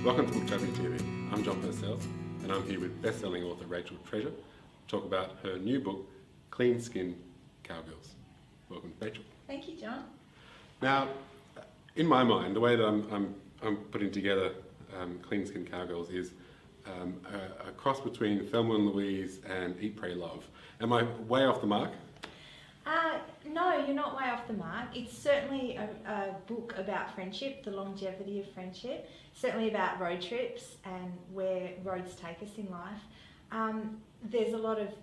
Welcome to Booktopia TV. I'm John Purcell, and I'm here with best-selling author Rachael Treasure to talk about her new book, Cleanskin Cowgirls. Welcome, Rachael. Thank you, John. Now, in my mind, the way that I'm putting together Cleanskin Cowgirls is a cross between Thelma and Louise and Eat, Pray, Love. Am I way off the mark? No, you're not way off the mark. It's certainly a book about friendship, the longevity of friendship, certainly about road trips and where roads take us in life. There's a lot of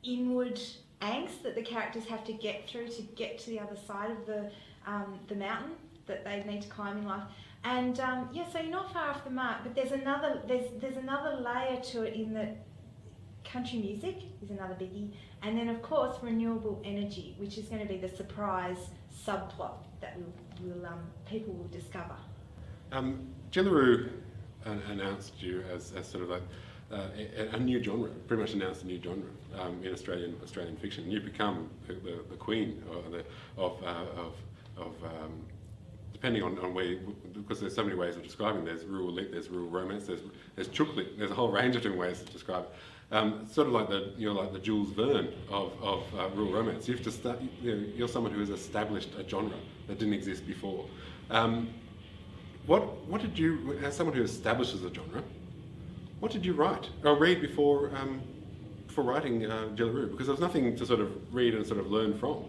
inward angst that the characters have to get through to get to the other side of the mountain that they need to climb in life. And so you're not far off the mark, but there's another layer to it in that country music is another biggie, and then of course renewable energy, which is going to be the surprise subplot that people will discover. Jillaroo announced you as sort of like a new genre, pretty much announced a new genre in Australian fiction. You become the queen of depending on where, because there's so many ways of describing. There's rural lit, there's rural romance, there's chook lit. There's a whole range of different ways to describe it. Sort of like you're like the Jules Verne of rural romance. You have to start. You're someone who has established a genre that didn't exist before. What did you, as someone who establishes a genre, what did you write or read before writing Jillaroo? Because there was nothing to sort of read and sort of learn from.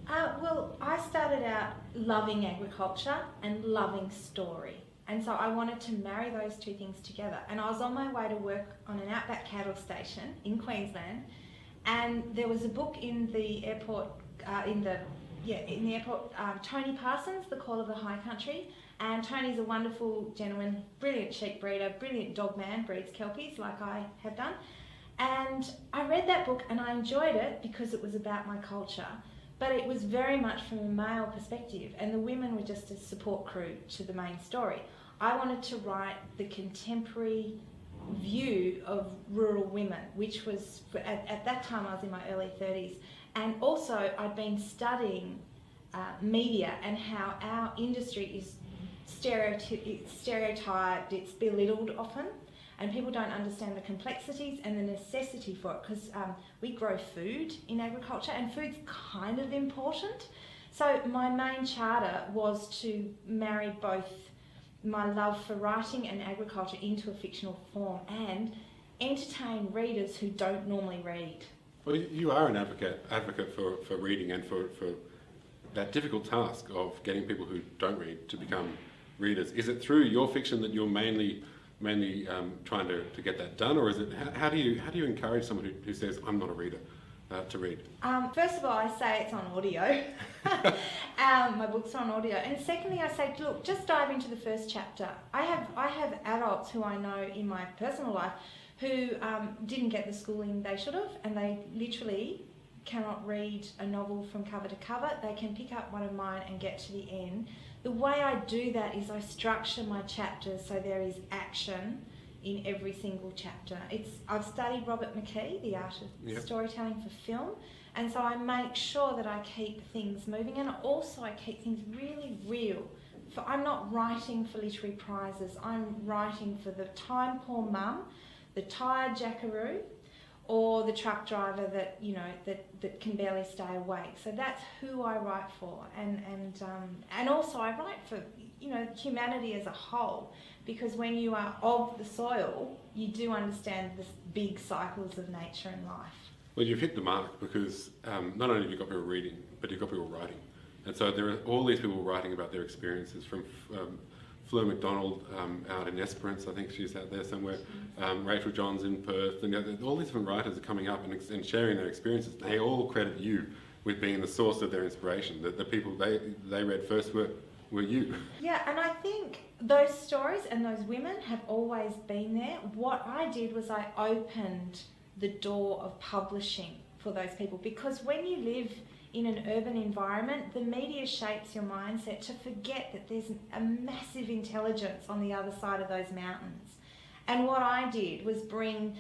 Well, I started out loving agriculture and loving story. And so I wanted to marry those two things together. And I was on my way to work on an outback cattle station in Queensland, and there was a book in the airport, Tony Parsons, The Call of the High Country. And Tony's a wonderful gentleman, brilliant sheep breeder, brilliant dog man, breeds Kelpies like I have done. And I read that book and I enjoyed it because it was about my culture. But it was very much from a male perspective, and the women were just a support crew to the main story. I wanted to write the contemporary view of rural women, which was, at that time I was in my early 30s, and also I'd been studying media and how our industry is stereotyped, it's belittled often, and people don't understand the complexities and the necessity for it, because we grow food in agriculture and food's kind of important. So my main charter was to marry both my love for writing and agriculture into a fictional form and entertain readers who don't normally read. Well, you are an advocate for reading and for that difficult task of getting people who don't read to become readers. Is it through your fiction that you're mainly trying to get that done, or is it how do you encourage someone who says I'm not a reader to read? First of all, I say it's on audio. My books are on audio, and secondly, I say, look, just dive into the first chapter. I have adults who I know in my personal life who didn't get the schooling they should have, and they literally cannot read a novel from cover to cover. They can pick up one of mine and get to the end. The way I do that is I structure my chapters so there is action in every single chapter. I've studied Robert McKee, the art of storytelling for film, and so I make sure that I keep things moving, and also I keep things really real. I'm not writing for literary prizes. I'm writing for the time poor mum, the tired jackaroo, or the truck driver that that can barely stay awake. So that's who I write for, and also I write for humanity as a whole, because when you are of the soil, you do understand the big cycles of nature and life. Well, you've hit the mark, because not only have you got people reading, but you've got people writing, and so there are all these people writing about their experiences from. Fleur MacDonald out in Esperance, I think she's out there somewhere. Rachel Johns in Perth, and all these different writers are coming up and sharing their experiences. They all credit you with being the source of their inspiration. The people they read first were you. Yeah, and I think those stories and those women have always been there. What I did was I opened the door of publishing for those people, because when you live in an urban environment, the media shapes your mindset to forget that there's a massive intelligence on the other side of those mountains. And what I did was bring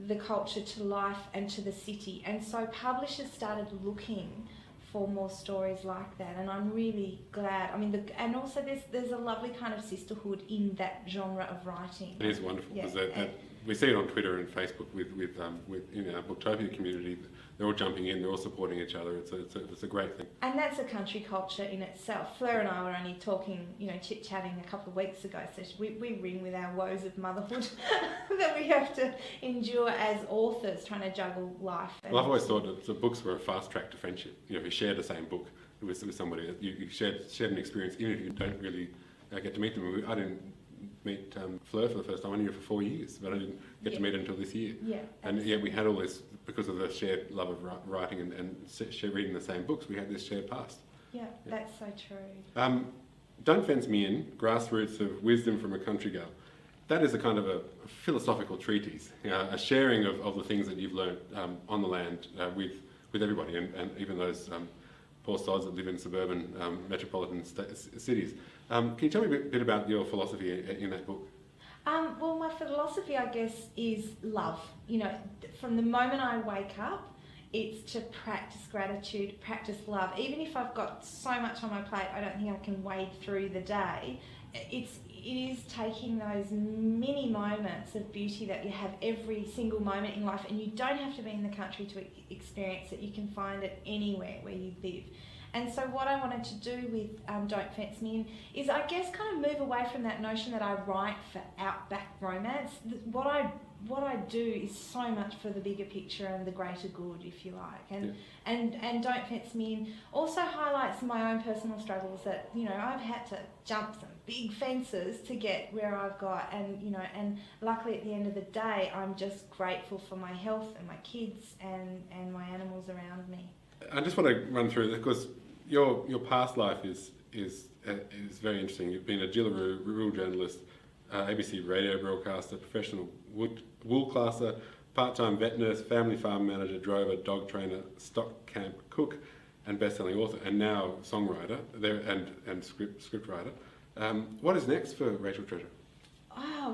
the culture to life and to the city. And so publishers started looking for more stories like that, and I'm really glad. I mean, and also there's a lovely kind of sisterhood in that genre of writing. It is wonderful, Yeah, because we see it on Twitter and Facebook with in our Booktopia community. They're all jumping in, they're all supporting each other. It's a great thing. And that's a country culture in itself. Fleur and I were only talking, chit-chatting a couple of weeks ago, so we ring with our woes of motherhood that we have to endure as authors trying to juggle life. Well, I've always thought that the books were a fast track to friendship. If you share the same book with somebody, you shared an experience, even if you don't really get to meet them. I didn't meet Fleur for the first time. I knew her for 4 years, but I didn't get to meet her until this year. Yeah, and yet we had all this, because of the shared love of writing and reading the same books, we had this shared past. Yeah, that's so true. Don't Fence Me In, Grassroots of Wisdom from a Country Girl. That is a kind of a philosophical treatise, a sharing of the things that you've learned on the land with everybody, and even those poor souls that live in suburban metropolitan cities. Can you tell me a bit about your philosophy in that book? Well, my philosophy, I guess, is love. From the moment I wake up, it's to practice gratitude, practice love. Even if I've got so much on my plate, I don't think I can wade through the day. It is taking those mini moments of beauty that you have every single moment in life, and you don't have to be in the country to experience it. You can find it anywhere where you live. And so what I wanted to do with Don't Fence Me In is, I guess, kind of move away from that notion that I write for outback romance. What I do is so much for the bigger picture and the greater good, if you like. And Don't Fence Me In also highlights my own personal struggles that, I've had to jump some big fences to get where I've got, and luckily at the end of the day, I'm just grateful for my health and my kids and my animals around me. I just want to run through this, because your past life is very interesting. You've been a Jillaroo rural journalist, ABC radio broadcaster, professional wool classer, part-time vet nurse, family farm manager, drover, dog trainer, stock camp cook, and best-selling author, and now songwriter and script writer. What is next for Rachael Treasure?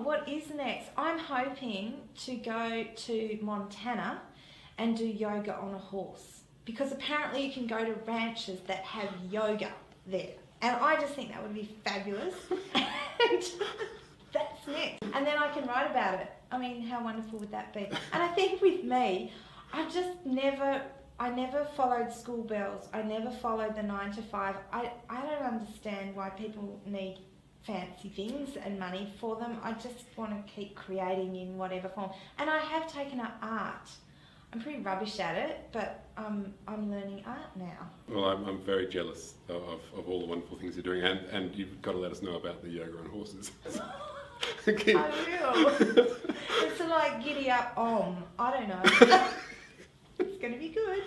What is next? I'm hoping to go to Montana and do yoga on a horse, because apparently you can go to ranches that have yoga there, and I just think that would be fabulous. And that's next, and then I can write about it. I mean, how wonderful would that be? And I think with me, I never followed school bells. I never followed the 9 to 5. I don't understand why people need fancy things and money for them. I just want to keep creating in whatever form. And I have taken up art. I'm pretty rubbish at it, but I'm learning art now. Well, I'm very jealous of all the wonderful things you're doing, and you've got to let us know about the yoga on horses. I will. It's like giddy up I don't know. It's going to be good.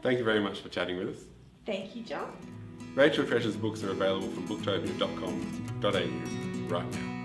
Thank you very much for chatting with us. Thank you, John. Rachael Treasure's books are available from booktopia.com.au right now.